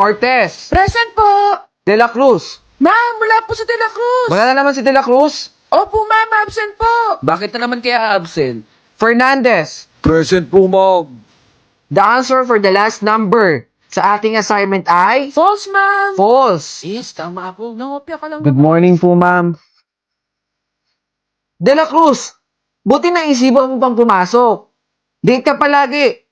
Cortez. Present po! De La Cruz. Ma'am, wala po si De La Cruz! Wala na naman si De La Cruz. Opo, ma'am, absent po! Bakit na naman kaya absent? Fernandez. Present po, ma'am. The answer for the last number sa ating assignment ay False, ma'am! false. Yes, tama ako. Nangopya ka lang. Good morning po, ma'am. De La Cruz, buti na isipan mo pang pumasok. Date ka palagi.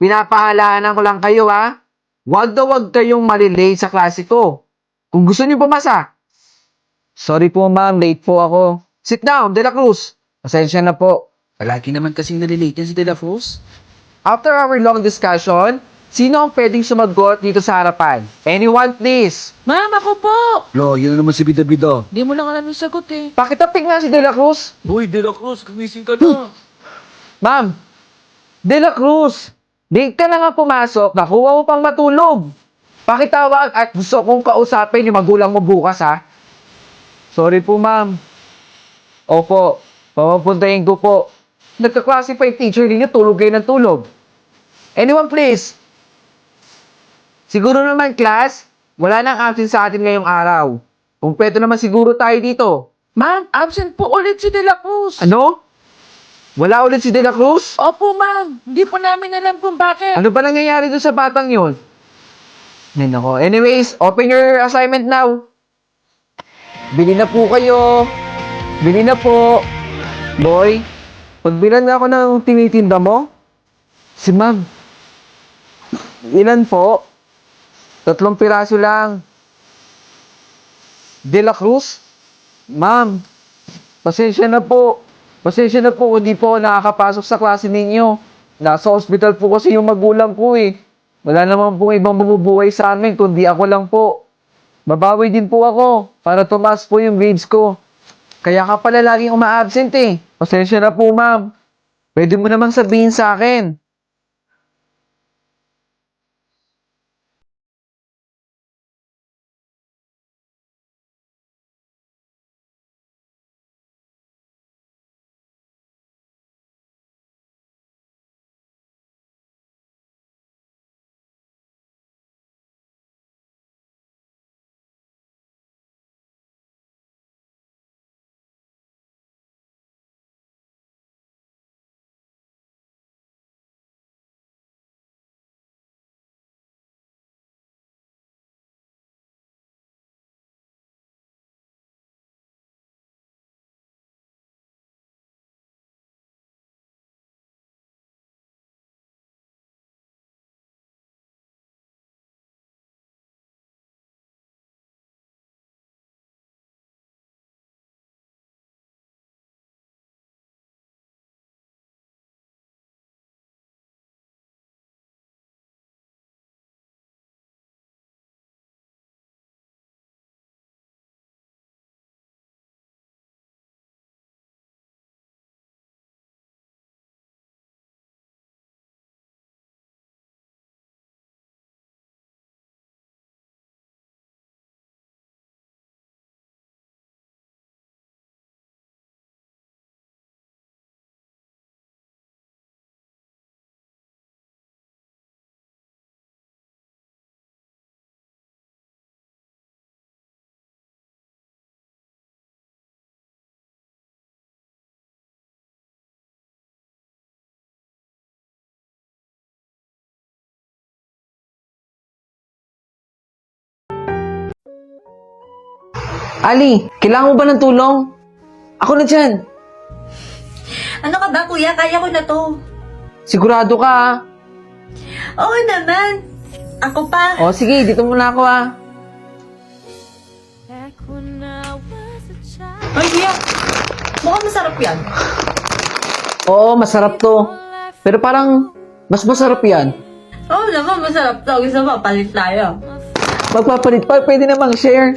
Pinapahalanan ko lang kayo, ha? Huwag kayong malilate sa klase ko. Kung gusto niyo pumasa. Sorry po, ma'am. Late po ako. Sit down, De La Cruz. Pasensya na po. Palagi naman kasing nalilate yan si De La Cruz. After our long discussion, sino ang pwedeng sumagot dito sa harapan? Anyone, please. Ma'am, ako po! Lo, yun na naman si Bida-Bida. Di mo lang alam yung sagot eh. Pakitapik nga si De La Cruz. Uy, De La Cruz, gumising ka na. Ma'am, De La Cruz, late ka na nga pumasok, nakuha mo pang matulog. Pakitawag at gusto kong kausapin yung magulang mo bukas, ha? Sorry po, ma'am. Opo, papapuntahin ko po. Nagkaklase pa yung teacher ninyo, tulog kayo ng tulog. Anyone, please? Siguro naman, class, wala nang absent sa atin ngayong araw. Kumpleto naman siguro tayo dito. Ma'am, absent po ulit si De La Cruz! Ano? Wala ulit si De La Cruz? Opo, ma'am! Hindi po namin alam kung bakit. Ano ba nangyayari doon sa batang yun? Ay, nako. Anyways, open your assignment now. Bili na po kayo. Bili na po. Boy, pagbilan nga ako ng tinitinda mo. Si ma'am. Ilan po? 3 piraso lang. De La Cruz? Ma'am, pasensya na po. Pasensya na po, hindi po ako nakakapasok sa klase ninyo. Nasa hospital po kasi yung magulang ko eh. Wala naman pong ibang mabubuhay sa amin, kundi ako lang po. Babawi din po ako para tumaas po yung grades ko. Kaya ka pala laging uma-absent eh. Pasensya na po, ma'am. Pwede mo namang sabihin sa akin. Ali, kailangan mo ba ng tulong? Ako na dyan. Ano ka ba, kuya? Kaya ko na to. Sigurado ka, ha? Oo naman. Ako pa. O, sige, dito muna ako, ha? Ay, kuya. Mukhang masarap yan. Oo, masarap to. Pero parang, mas masarap yan. Oo naman, masarap to. Gusto mo, palit tayo. Magpapalit pa, pwede namang share.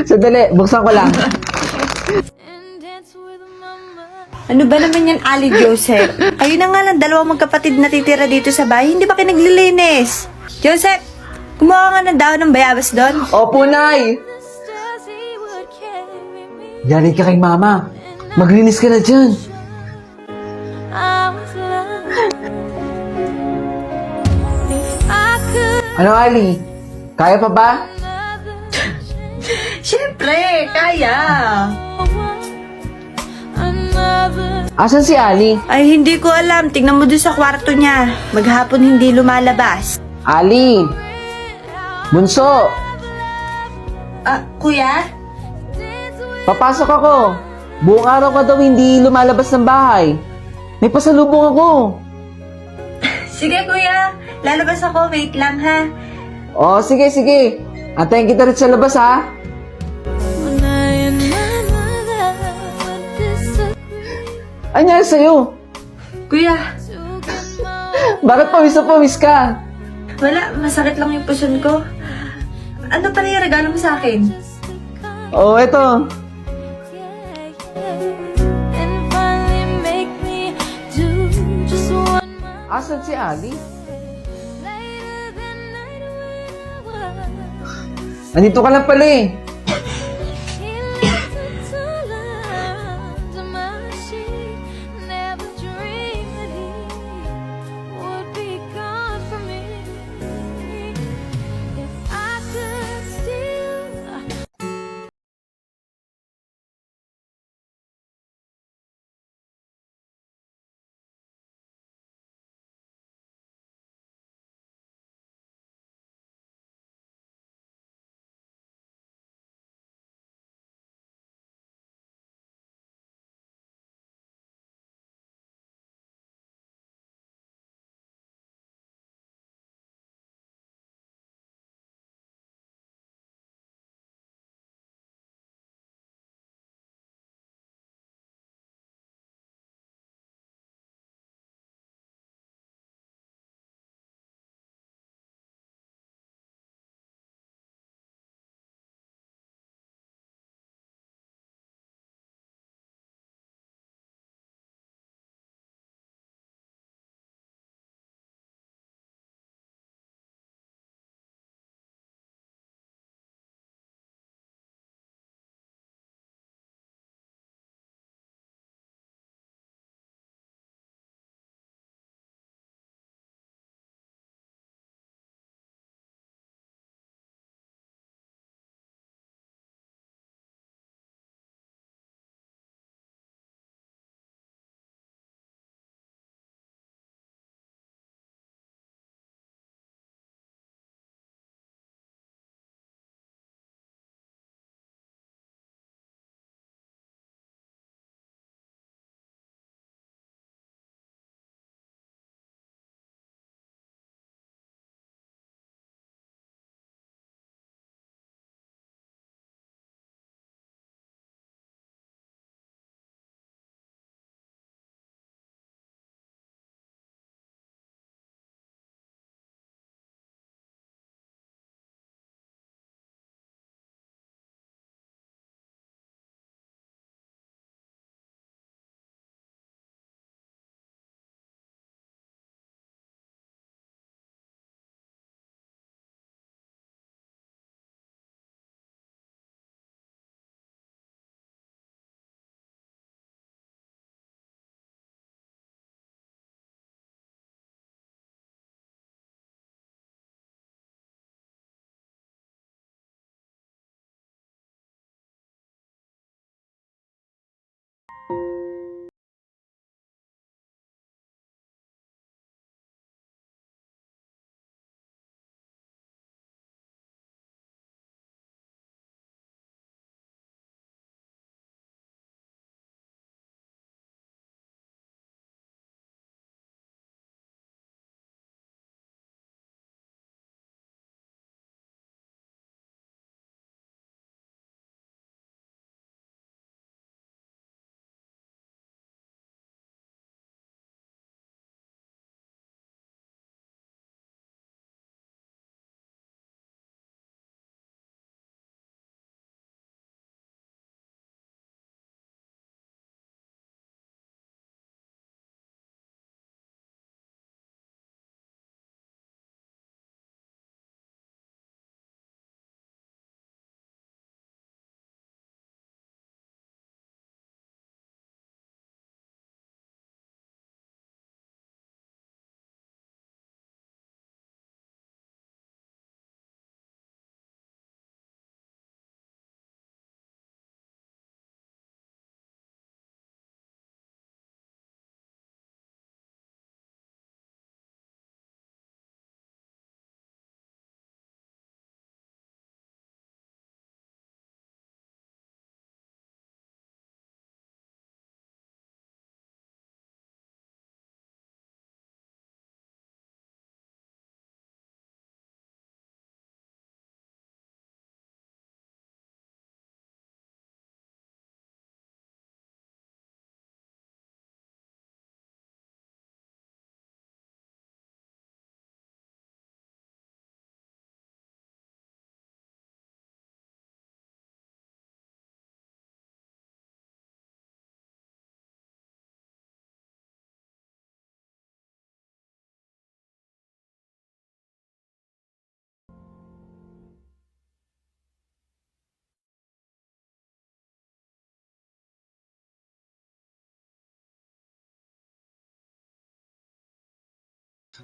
Sandali, buksan ko lang. Ano ba naman yan, Ali Joseph? Kayo na nga lang, dalawang magkapatid na titira dito sa bahay. Hindi ba kayo naglilinis? Joseph, kumuha nga ng dahon ng bayabas doon. Opo, Nay! Yari ka kay Mama. Maglinis ka na dyan. Ano, Ali? Kaya pa ba? Siyempre, kaya. Asan si Ali? Ay, hindi ko alam. Tingnan mo dun sa kwarto niya. Maghapon hindi lumalabas. Ali! Bunso! Ah, kuya? Papasok ako. Buong araw ka daw hindi lumalabas ng bahay. May pasalubong ako. Sige, kuya. Lalabas ako. Wait lang, ha? Oh, sige, sige. Antayin kita rin sa labas, ha? Ano nangyari sa'yo? Kuya, Bakit pawis na pawis ka? wala. Masakit lang yung puson ko. Ano pa rin yung regalo mo sa akin? Oh, eto. Asan si Ali? Nandito ka lang pala eh.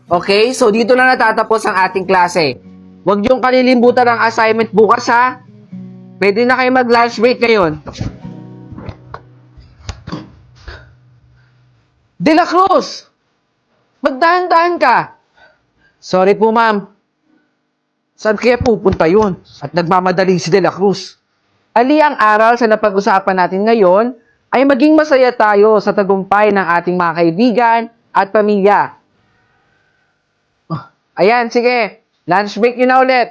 Okay, so dito na natatapos ang ating klase. Huwag niyong kalilimutan ang assignment bukas ha. Pwede na kayo mag-lunch break ngayon. De La Cruz! Magdahan-dahan ka! Sorry po, ma'am. Saan kaya pupunta yun? At nagmamadali si De La Cruz. Ali, ang aral sa napag-usapan natin ngayon ay maging masaya tayo sa tagumpay ng ating mga kaibigan at pamilya. Ayan, sige. Lunch break nyo na ulit.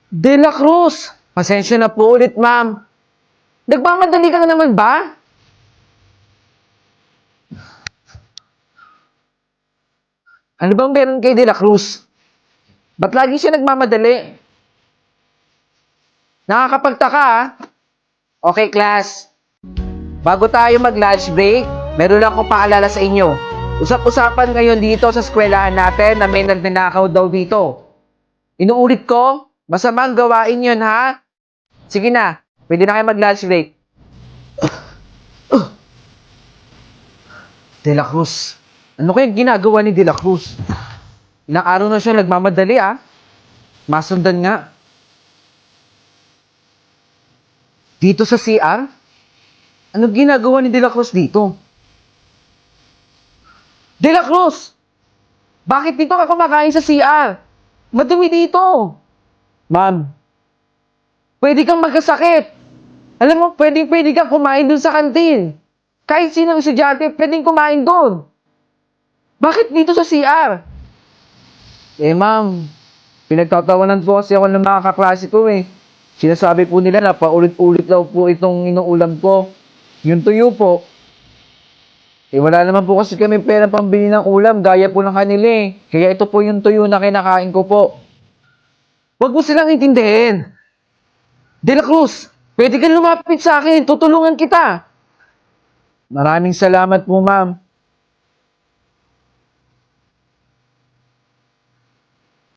De La Cruz! Pasensya na po ulit, ma'am. Nagmamadali ka na naman ba? Ano bang meron kay De La Cruz? Ba't lagi siya nagmamadali? Nakakapagtaka, ah. Okay, class. Bago tayo mag-lunch break, meron lang akong paalala sa inyo. Usap-usapan ngayon dito sa eskwelahan natin na may nagnanakaw daw dito. Inuulit ko, masamang gawain yun, ha? Sige na, pwede na kayo mag-lunch break. De La Cruz. Ano kaya ginagawa ni De La Cruz? Ilang araw na siya nagmamadali, ah. Masundan nga. Dito sa CR? Ano ginagawa ni De La Cruz dito? De La Cruz! Bakit dito ka kumakain sa CR? Madumi dito. Ma'am, pwede kang magkasakit. Alam mo, pwede kang kumain dun sa kantin. Kahit sinong estudyante, pwedeng kumain dun. Bakit dito sa CR? Eh, ma'am, pinagtatawanan po kasi ako ng mga kaklase ko eh. Sinasabi po nila na paulit-ulit daw po itong inuulam ko. Yung tuyo po. Eh, wala naman po kasi kami pera pambili ng ulam, gaya po ng kanila eh. Kaya ito po yung tuyo na kinakain ko po. Huwag mo silang intindihin. De La Cruz, pwede ka lumapit sa akin, tutulungan kita. Maraming salamat po, ma'am.